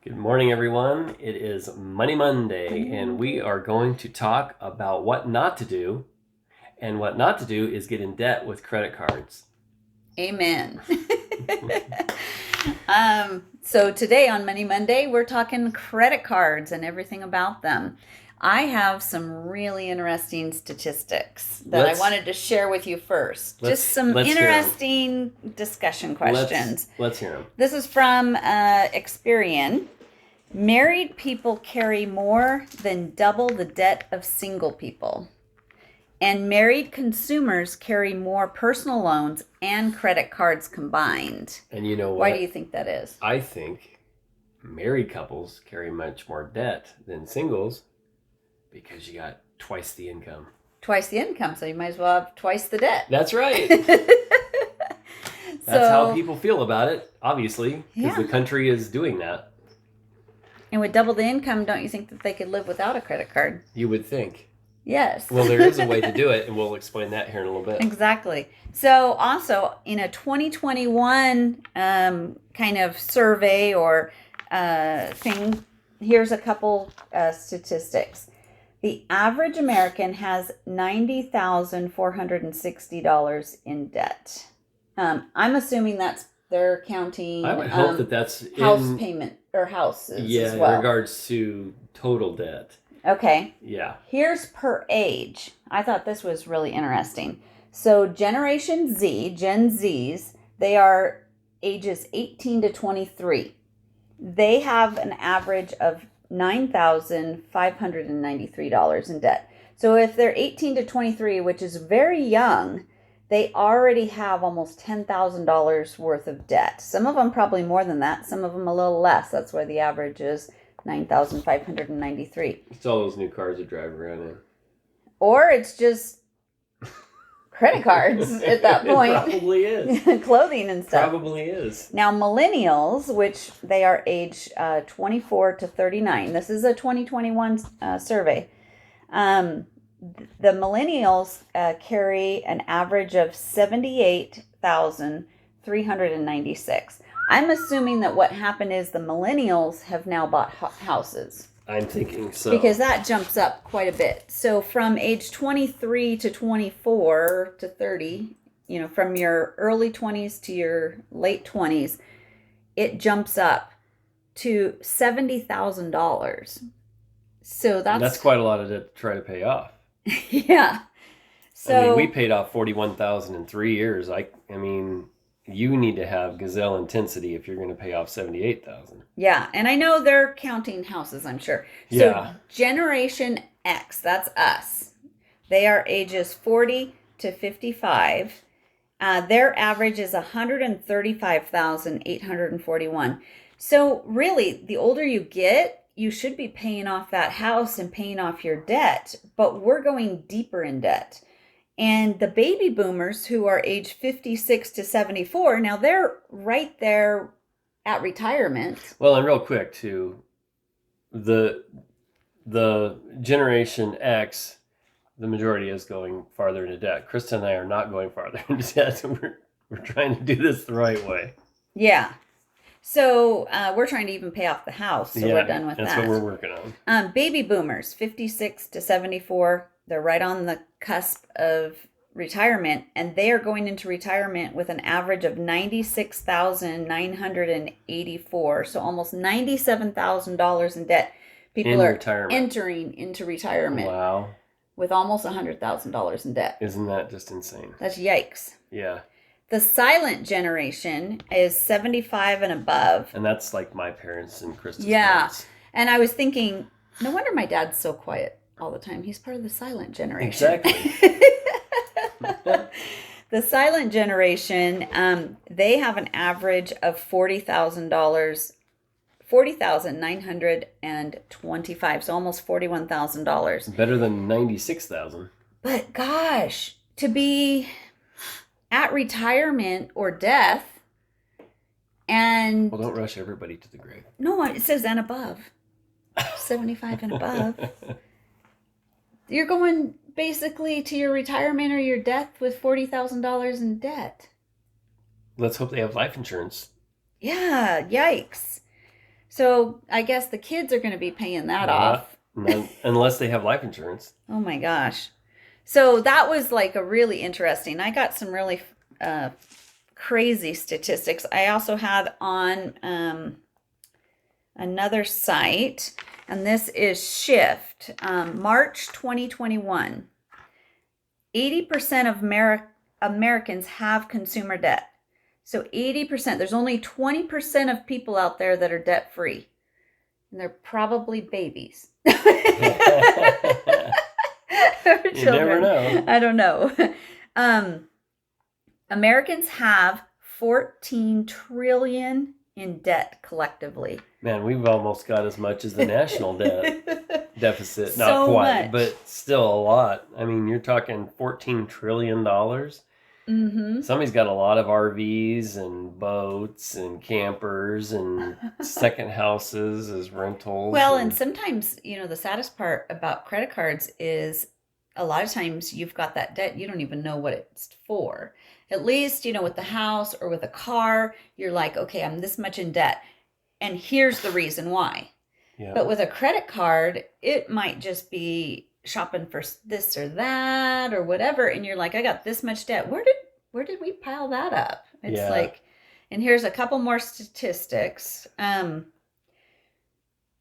Good morning, everyone. It is Money Monday, and we are going to talk about what not to do. And what not to do is get in debt with credit cards. Amen. So today on Money Monday, we're talking credit cards and everything about them. I have some really interesting statistics that I wanted to share with you first. Just some interesting discussion questions. Let's hear them. This is from Experian. Married people carry more than double the debt of single people. And married consumers carry more personal loans and credit cards combined. And you know what? Why do you think that is? I think married couples carry much more debt than singles because you got twice the income. Twice the income, so you might as well have twice the debt. That's right. That's how people feel about it, obviously, because the country is doing that. And with double the income, don't you think that they could live without a credit card? You would think. Yes. Well, there is a way to do it, and we'll explain that here in a little bit. Exactly. So also, in a 2021 kind of survey or thing, here's a couple statistics. The average American has $90,460 in debt. I'm assuming they're counting I would hope that that's house payment or houses as well. In regards to total debt. Okay. Yeah. Here's per age. I thought this was really interesting. So Generation Z, Gen Zs, they are ages 18 to 23. They have an average of $9,593 in debt. So if they're 18 to 23, which is very young, they already have almost $10,000 worth of debt. Some of them probably more than that. Some of them a little less. That's why the average is $9,593. It's all those new cars that drive around in. Or it's just credit cards at that point. It probably is. Clothing and stuff. Probably is. Now, millennials, which they are age 24 to 39. This is a 2021 survey. The millennials carry an average of $78,396. I'm assuming that what happened is the millennials have now bought houses. I'm thinking so. Because that jumps up quite a bit. So from age 23 to 24 to 30, from your early 20s to your late 20s, it jumps up to $70,000. So that's quite a lot of debt to try to pay off. Yeah. So we paid off $41,000 in 3 years. I mean, you need to have gazelle intensity if you're going to pay off $78,000. Yeah, and I know they're counting houses, I'm sure. So yeah. Generation X, that's us. They are ages 40 to 55. Their average is $135,841. So really, the older you get, you should be paying off that house and paying off your debt, but we're going deeper in debt. And the baby boomers who are age 56 to 74, now they're right there at retirement. Well, and real quick too, the Generation X, the majority is going farther into debt. Krista and I are not going farther into debt. We're trying to do this the right way. Yeah. So we're trying to even pay off the house, so we're done with that. That's what we're working on. Baby boomers, 56 to 74, they're right on the cusp of retirement, and they are going into retirement with an average of $96,984, so almost $97,000 in debt. People are entering into retirement. Wow. With almost $100,000 in debt. Isn't that just insane? That's yikes. Yeah. The silent generation is 75 and above. And that's like my parents and Krista's parents. And I was thinking, no wonder my dad's so quiet all the time. He's part of the silent generation. Exactly. The silent generation, they have an average of $40,925, so almost $41,000. Better than $96,000. But gosh, to be at retirement or death, and well, don't rush everybody to the grave. No, it says and above, 75 and above. You're going basically to your retirement or your death with $40,000 in debt. Let's hope they have life insurance. Yeah, yikes. So I guess the kids are going to be paying that Not, off. unless they have life insurance. Oh my gosh. So that was like a really interesting. I got some really crazy statistics. I also had on another site, and this is Shift, March 2021. 80% of Americans have consumer debt. So 80%, there's only 20% of people out there that are debt free. And they're probably babies. You never know. I don't know. Americans have 14 trillion in debt collectively. Man, we've almost got as much as the national debt deficit. Not So quite, much. but still a lot. I mean, you're talking $14 trillion. Mm-hmm. Somebody's got a lot of RVs and boats and campers and second houses as rentals. Well, and sometimes, the saddest part about credit cards is a lot of times you've got that debt, you don't even know what it's for. At least, with the house or with a car, you're like, okay, I'm this much in debt. And here's the reason why. Yeah. But with a credit card, it might just be shopping for this or that or whatever. And you're like, I got this much debt. Where did we pile that up? It's Yeah. like, and here's a couple more statistics.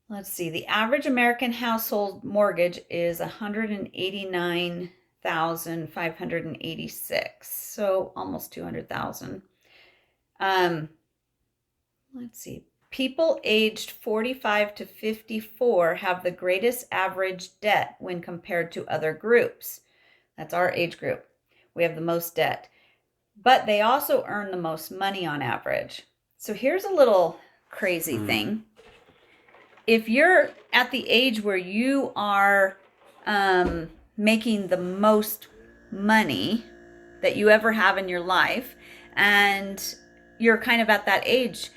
Let's see. The average American household mortgage is $189,586. So almost 200,000. Let's see. People aged 45 to 54 have the greatest average debt when compared to other groups. That's our age group. We have the most debt. But they also earn the most money on average. So here's a little crazy thing. If you're at the age where you are making the most money that you ever have in your life, and you're kind of at that age,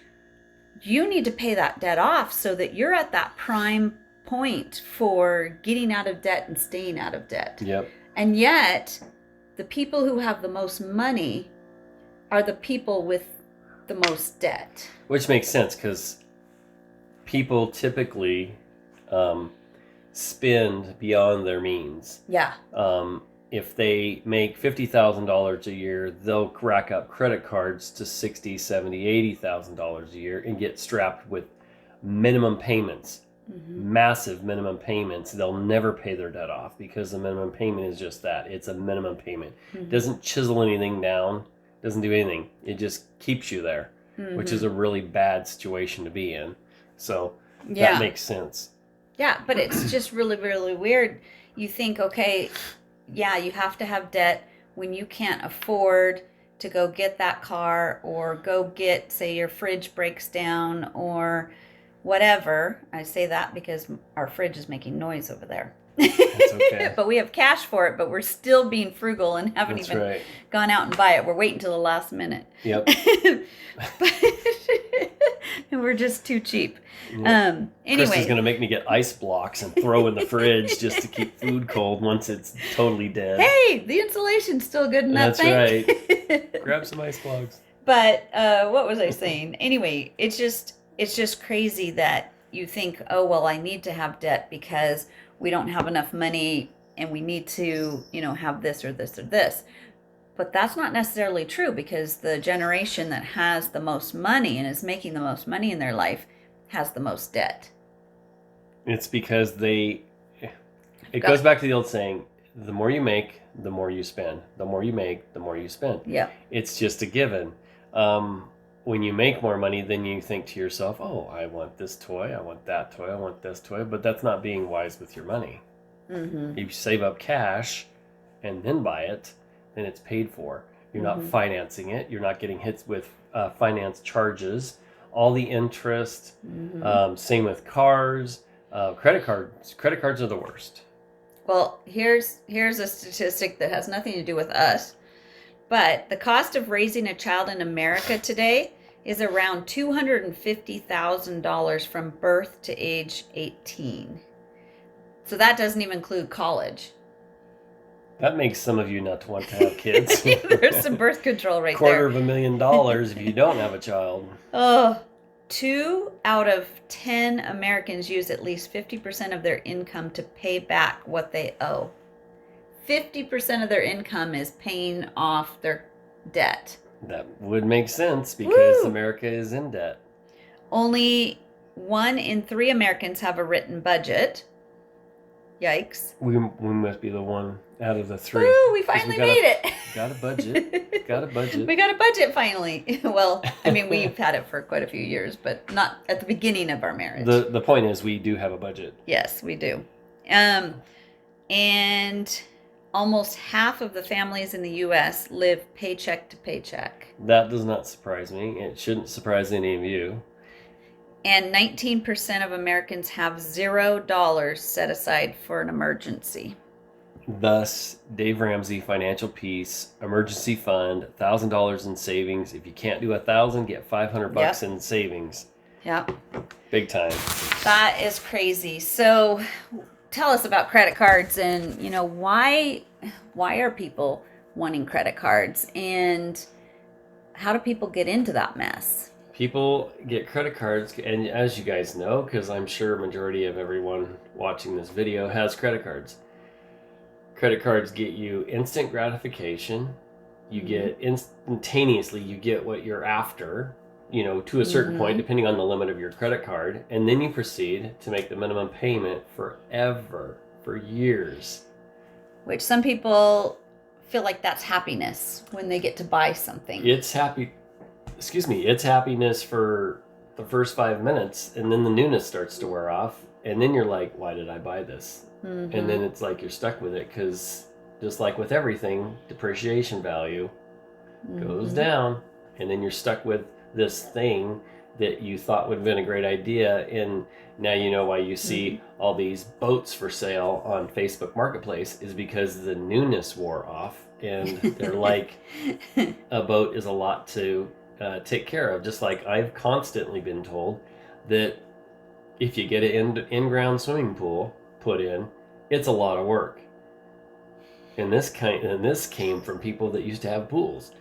you need to pay that debt off so that you're at that prime point for getting out of debt and staying out of debt. Yep. And yet, the people who have the most money are the people with the most debt. Which makes sense because people typically spend beyond their means. Yeah. If they make $50,000 a year, they'll rack up credit cards to $60,000, $70,000, $80,000 a year and get strapped with minimum payments, massive minimum payments. They'll never pay their debt off because the minimum payment is just that. It's a minimum payment. It doesn't chisel anything down, doesn't do anything. It just keeps you there, which is a really bad situation to be in. So that makes sense. Yeah, but it's just really, really weird. You think, okay, yeah, you have to have debt when you can't afford to go get that car or go get, say, your fridge breaks down or whatever. I say that because our fridge is making noise over there. That's okay. But we have cash for it, but we're still being frugal and haven't That's even right. gone out and buy it. We're waiting till the last minute. Yep. And we're just too cheap. Yep. Anyway. Chris is going to make me get ice blocks and throw in the fridge just to keep food cold once it's totally dead. Hey, the insulation's still good in that That's thing. right. Grab some ice blocks. But what was I saying? Anyway, it's just crazy that you think, oh, well, I need to have debt because we don't have enough money and we need to, have this or this or this. But that's not necessarily true because the generation that has the most money and is making the most money in their life has the most debt. It's because it goes back to the old saying, the more you make, the more you spend. The more you make, the more you spend. Yeah. It's just a given. When you make more money, then you think to yourself, oh, I want this toy, I want that toy, I want this toy. But that's not being wise with your money. Mm-hmm. If you save up cash and then buy it, then it's paid for. You're not financing it. You're not getting hit with finance charges. All the interest. Same with cars. Credit cards. Credit cards are the worst. Well, here's a statistic that has nothing to do with us. But the cost of raising a child in America today is around $250,000 from birth to age 18. So that doesn't even include college. That makes some of you not want to have kids. There's some birth control right $250,000 there. if you don't have a child. Oh, 2 out of 10 Americans use at least 50% of their income to pay back what they owe. 50% of their income is paying off their debt. That would make sense because Woo! America is in debt. Only 1 in 3 Americans have a written budget. Yikes. We must be the one out of the 3. Woo, we finally made it. Got a budget. Got a budget. We got a budget finally. Well, I mean, we've had it for quite a few years, but not at the beginning of our marriage. The point is we do have a budget. Yes, we do. And almost half of the families in the U.S. live paycheck to paycheck. That does not surprise me. It shouldn't surprise any of you. And 19% of Americans have $0 set aside for an emergency. Thus, Dave Ramsey Financial Peace Emergency Fund, $1,000 in savings. If you can't do 1,000, get $500 in savings. Yep. Big time. That is crazy. So, tell us about credit cards, and why are people wanting credit cards, and how do people get into that mess? People get credit cards, and as you guys know, because I'm sure majority of everyone watching this video has credit cards. Credit cards get you instant gratification. You get instantaneously, you get what you're after, to a certain point, depending on the limit of your credit card. And then you proceed to make the minimum payment forever, for years. Which some people feel like that's happiness when they get to buy something. It's happiness for the first 5 minutes, and then the newness starts to wear off. And then you're like, why did I buy this? And then it's like you're stuck with it because just like with everything, depreciation value goes down. And then you're stuck with this thing that you thought would have been a great idea. And now you know why you see all these boats for sale on Facebook Marketplace is because the newness wore off. And they're like, a boat is a lot to take care of. Just like I've constantly been told that if you get an in-ground swimming pool put in, it's a lot of work. And this came from people that used to have pools.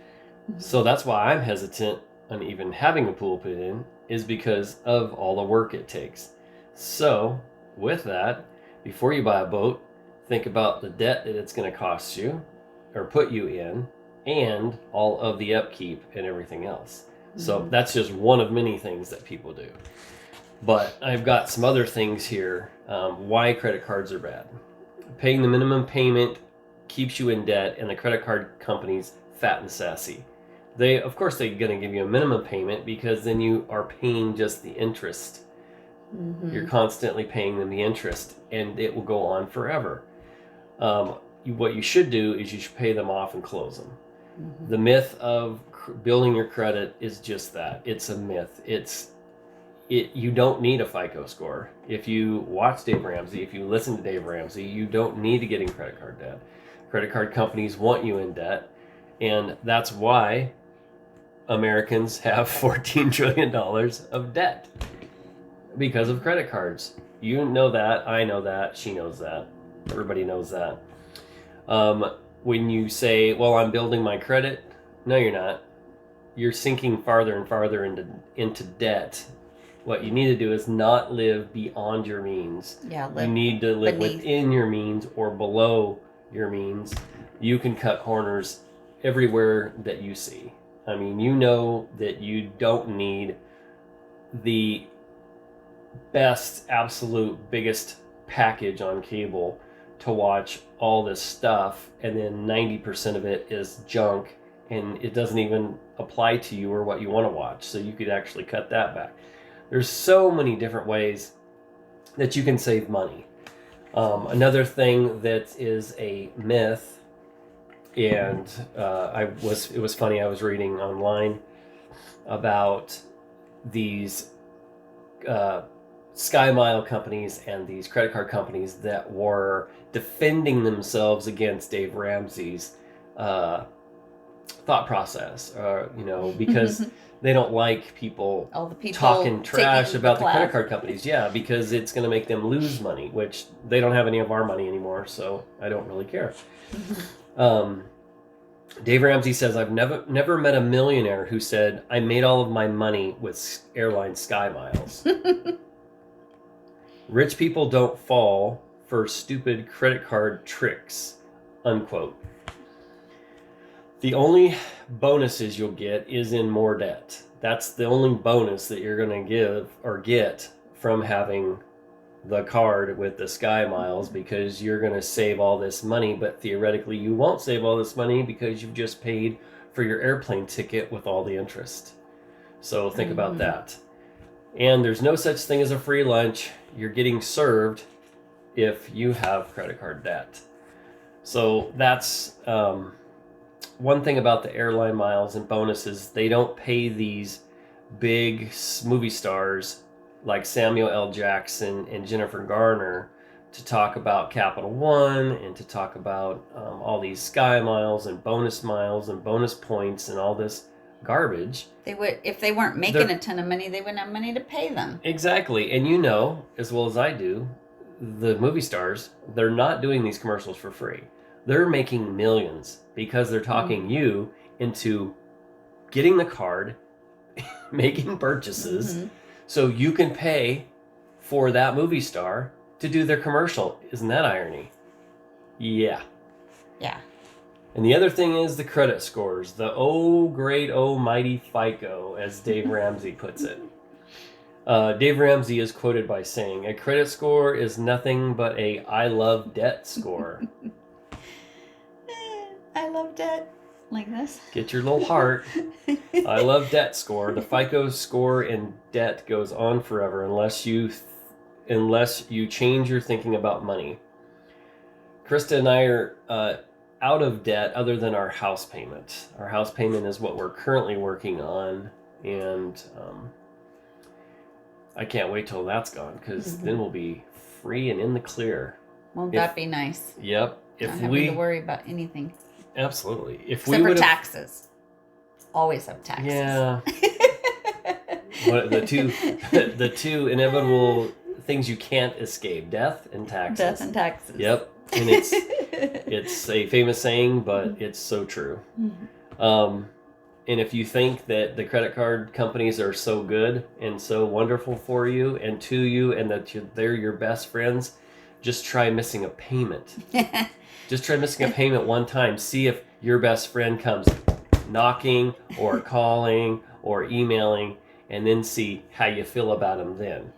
So that's why I'm hesitant on even having a pool put in, is because of all the work it takes. So with that, before you buy a boat, think about the debt that it's going to cost you or put you in, and all of the upkeep and everything else. So that's just one of many things that people do. But I've got some other things here. Why credit cards are bad. Paying the minimum payment keeps you in debt, and the credit card companies fat and sassy. They're going to give you a minimum payment because then you are paying just the interest. You're constantly paying them the interest, and it will go on forever. What you should do is you should pay them off and close them. The myth of building your credit is just that. It's a myth. You don't need a FICO score. If you watch Dave Ramsey, if you listen to Dave Ramsey, you don't need to get in credit card debt. Credit card companies want you in debt, and that's why Americans have $14 trillion of debt because of credit cards. You know that, I know that, she knows that, everybody knows that. When you say, well, I'm building my credit, no, you're not. You're sinking farther and farther into debt. What you need to do is not live beyond your means. Yeah, you need to live within your means or below your means. You can cut corners everywhere that you see. I mean, you know that you don't need the best, absolute biggest package on cable to watch all this stuff, and then 90% of it is junk, and it doesn't even apply to you or what you want to watch. So you could actually cut that back. There's so many different ways that you can save money. Another thing that is a myth, and it was funny, I was reading online about these SkyMile companies and these credit card companies that were defending themselves against Dave Ramsey's thought process, because they don't like people talking trash about the credit card companies. Yeah, because it's going to make them lose money, which they don't have any of our money anymore, so I don't really care. Dave Ramsey says, I've never met a millionaire who said, I made all of my money with airline Sky Miles. Rich people don't fall for stupid credit card tricks, unquote. The only bonuses you'll get is in more debt. That's the only bonus that you're going to give or get from having the card with the Sky Miles, because you're going to save all this money, but theoretically you won't save all this money because you've just paid for your airplane ticket with all the interest. So think about that. And there's no such thing as a free lunch. You're getting served if you have credit card debt. So that's one thing about the airline miles and bonuses. They don't pay these big movie stars like Samuel L. Jackson and Jennifer Garner to talk about Capital One and to talk about all these Sky Miles and bonus points and all this garbage. They would, if they weren't making a ton of money, they wouldn't have money to pay them. Exactly. And you know, as well as I do, the movie stars, they're not doing these commercials for free. They're making millions because they're talking you into getting the card, making purchases, so you can pay for that movie star to do their commercial. Isn't that irony? Yeah. Yeah. And the other thing is the credit scores. The oh great almighty FICO, as Dave Ramsey puts it. Dave Ramsey is quoted by saying, a credit score is nothing but a I love debt score. I love debt. Like this. Get your little heart. I love debt score. The FICO score in debt goes on forever unless you change your thinking about money. Krista and I are out of debt other than our house payment. Our house payment is what we're currently working on, and I can't wait till that's gone, because then we'll be free and in the clear. Won't that be nice? Yep. Not having to worry about anything. Absolutely. Except for taxes. Always have taxes. Yeah. The two inevitable things you can't escape: death and taxes. Death and taxes. Yep. And it's a famous saying, but it's so true. And if you think that the credit card companies are so good and so wonderful for you and to you, and that they're your best friends, just try missing a payment. Just try missing a payment one time. See if your best friend comes knocking or calling or emailing, and then see how you feel about them then.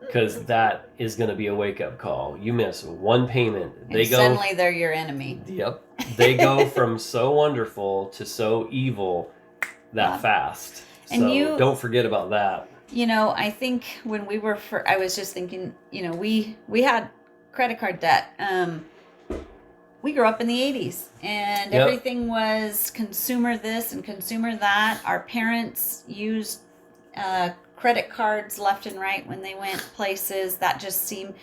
Because that is going to be a wake-up call. You miss one payment. Suddenly they're your enemy. Yep. They go from so wonderful to so evil that fast. And so don't forget about that. You know, I think when we were, I was just thinking, you know, we had credit card debt. We grew up in the 80s, and everything was consumer this and consumer that. Our parents used credit cards left and right when they went places. That just seemed,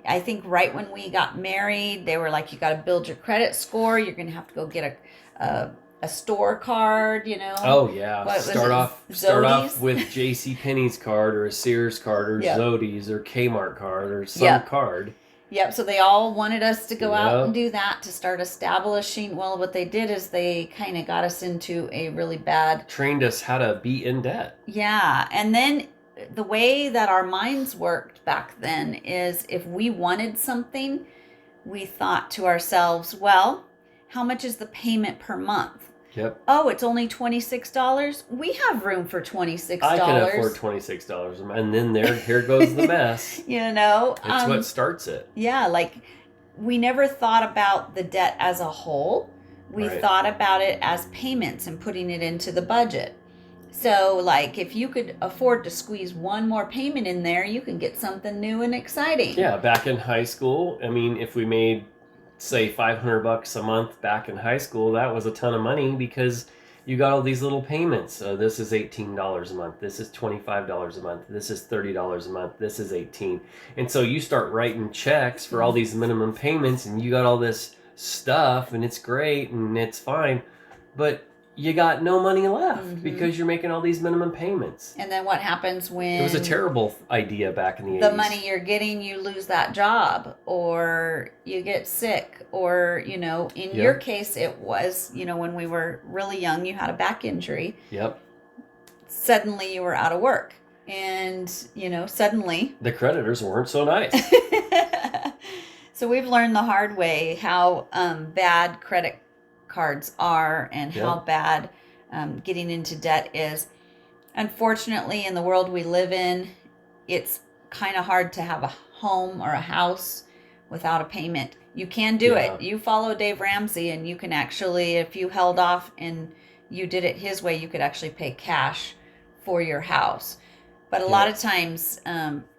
I think right when we got married, they were like, you got to build your credit score. You're going to have to go get a store card, you know. Oh, yeah. Start off with JCPenney's card or a Sears card or Zody's or Kmart card or some card. Yep, so they all wanted us to go out and do that to start establishing. Well, what they did is they kind of got us into a really bad... Trained us how to be in debt. Yeah, and then the way that our minds worked back then is if we wanted something, we thought to ourselves, well, how much is the payment per month? Yep. Oh, it's only $26. We have room for $26. I can afford $26 a month, and then here goes the mess. You know, it's what starts it. Yeah, like we never thought about the debt as a whole. We thought about it as payments and putting it into the budget. So, like, if you could afford to squeeze one more payment in there, you can get something new and exciting. Yeah, back in high school, I mean, if we made, say, $500 a month back in high school, that was a ton of money because you got all these little payments. This is $18 a month. This is $25 a month. This is $30 a month. This is $18. And so you start writing checks for all these minimum payments, and you got all this stuff, and it's great and it's fine, but you got no money left Mhm. because you're making all these minimum payments. And then what happens when It was a terrible idea back in the 80s. the money you're getting, you lose that job, or you get sick, or, in Yep. your case, it was, when we were really young, you had a back injury. Yep. Suddenly you were out of work. And, suddenly. The creditors weren't so nice. So we've learned the hard way how bad credit cards are and how bad getting into debt is. Unfortunately, in the world we live in, it's kind of hard to have a home or a house without a payment. You can do it. You follow Dave Ramsey, and you can actually, if you held off and you did it his way, you could actually pay cash for your house. But a lot of times,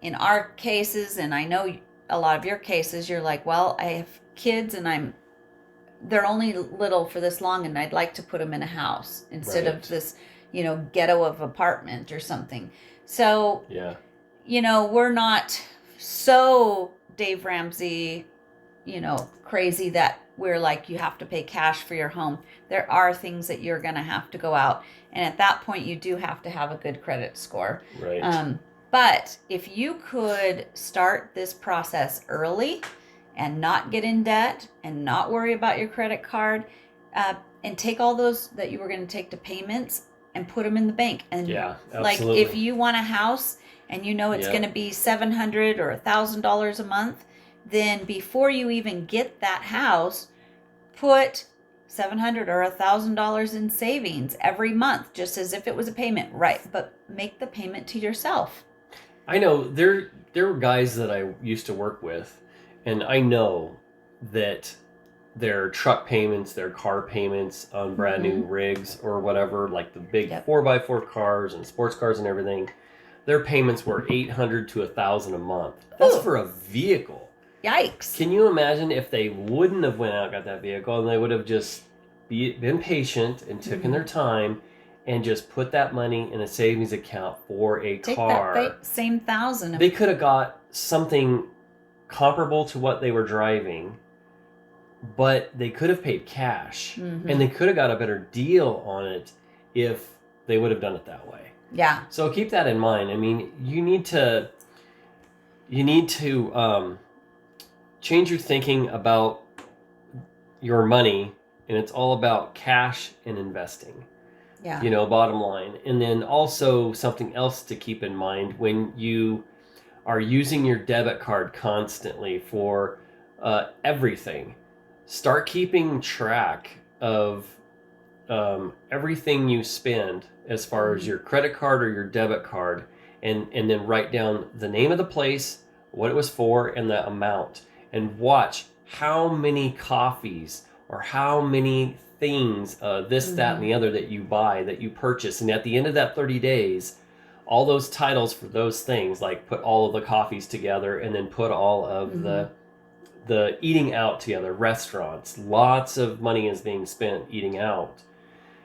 in our cases, and I know a lot of your cases, you're like, well, I have kids and they're only little for this long, and I'd like to put them in a house instead of this, ghetto of apartment or something. So, we're not so Dave Ramsey, crazy that we're like, you have to pay cash for your home. There are things that you're going to have to go out. And at that point, you do have to have a good credit score. Right. But if you could start this process early and not get in debt and not worry about your credit card, and take all those that you were going to take to payments and put them in the bank. And like if you want a house and it's going to be $700 or $1,000 a month, then before you even get that house, put $700 or $1,000 in savings every month, just as if it was a payment, right? But make the payment to yourself. I know there were guys that I used to work with, and I know that their truck payments, their car payments on brand new rigs or whatever, like the big 4x4 cars and sports cars and everything, their payments were $800 to $1,000 a month. That's for a vehicle. Yikes. Can you imagine if they wouldn't have went out and got that vehicle, and they would have just been patient and taken their time and just put that money in a savings account for a car? Take that same $1,000. They could have got something comparable to what they were driving, but they could have paid cash, and they could have got a better deal on it if they would have done it that way. Yeah. So keep that in mind. I mean, you need to change your thinking about your money, and it's all about cash and investing. Yeah. Bottom line. And then also something else to keep in mind when you are using your debit card constantly for everything. Start keeping track of everything you spend as far as your credit card or your debit card, and then write down the name of the place, what it was for, and the amount. And watch how many coffees or how many things, this, that, and the other that you buy, that you purchase. And at the end of that 30 days, all those titles for those things, like put all of the coffees together and then put all of the eating out together, restaurants, lots of money is being spent eating out.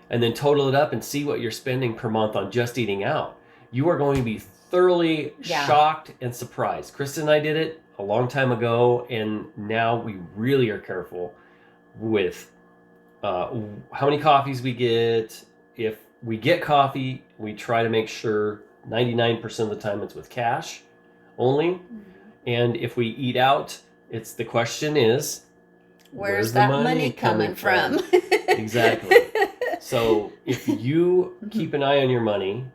And then total it up and see what you're spending per month on just eating out. You are going to be thoroughly shocked and surprised. Kristen and I did it a long time ago, and now we really are careful with how many coffees we get. If we get coffee, we try to make sure 99% of the time it's with cash only. And if we eat out, the question is, where's that money coming from? Exactly. So if you keep an eye on your money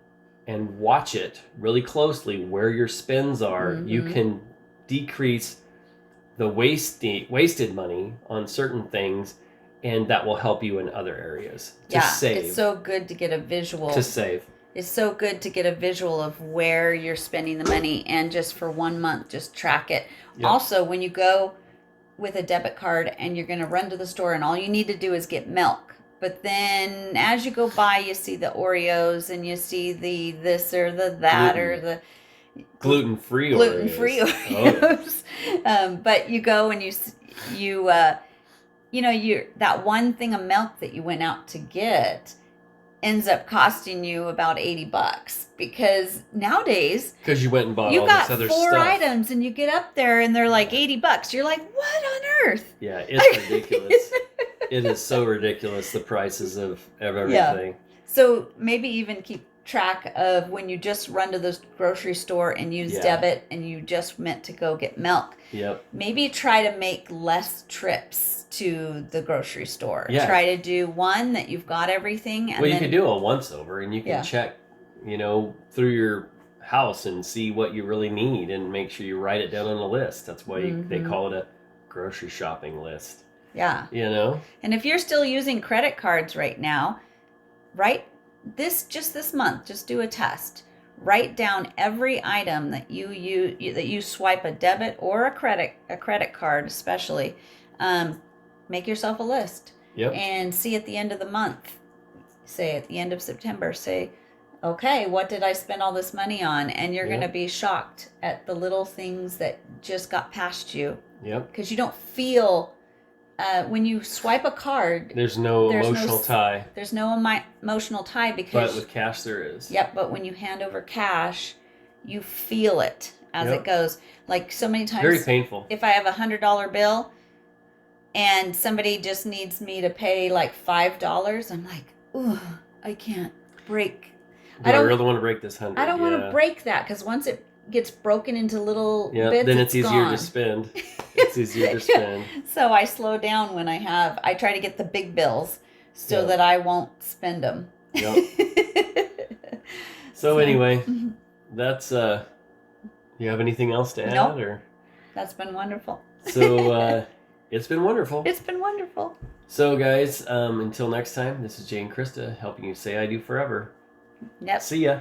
and watch it really closely where your spends are, you can decrease the wasted money on certain things, and that will help you in other areas to save. It's so good to get a visual. To save. It's so good to get a visual of where you're spending the money, and just for 1 month, just track it. Yep. Also, when you go with a debit card and you're going to run to the store and all you need to do is get milk, but then as you go by, you see the Oreos and you see the this or the that or the gluten-free Oreos. But you go and you that one thing of milk that you went out to get ends up costing you about $80, because nowadays you went and bought you all got this other four stuff. items and you get up there and they're like $80. You're like, what on earth? Yeah, it's ridiculous. It is so ridiculous, the prices of everything. So maybe even keep track of when you just run to the grocery store and use debit and you just meant to go get milk. Yep. Maybe try to make less trips to the grocery store. Yeah. Try to do one that you've got everything. And well, you could do a once over and you can Yeah. check, through your house and see what you really need and make sure you write it down on a list. That's why they call it a grocery shopping list. Yeah. And if you're still using credit cards right now, this month, just do a test. Write down every item that you swipe a debit or a credit card, especially. Make yourself a list. Yep. And see at the end of the month, say at the end of September, say, okay, what did I spend all this money on? And you're going to be shocked at the little things that just got past you. Yep. Because you don't feel, when you swipe a card, there's no emotional tie. There's no emotional tie because. But with cash, there is. Yep. But when you hand over cash, you feel it as it goes. Like so many times. Very painful. If I have $100 bill and somebody just needs me to pay like $5, I'm like, ooh, I can't break. I don't really want to break this 100. I don't want to break that because once it gets broken into little bits, then it's easier gone. To spend. It's easier to spend. So I slow down when I try to get the big bills so that I won't spend them. Yep. So anyway, that's you have anything else to add? Nope. Or? That's been wonderful. So it's been wonderful. It's been wonderful. So guys, until next time, this is Jane Krista helping you say I do forever. Yep. See ya.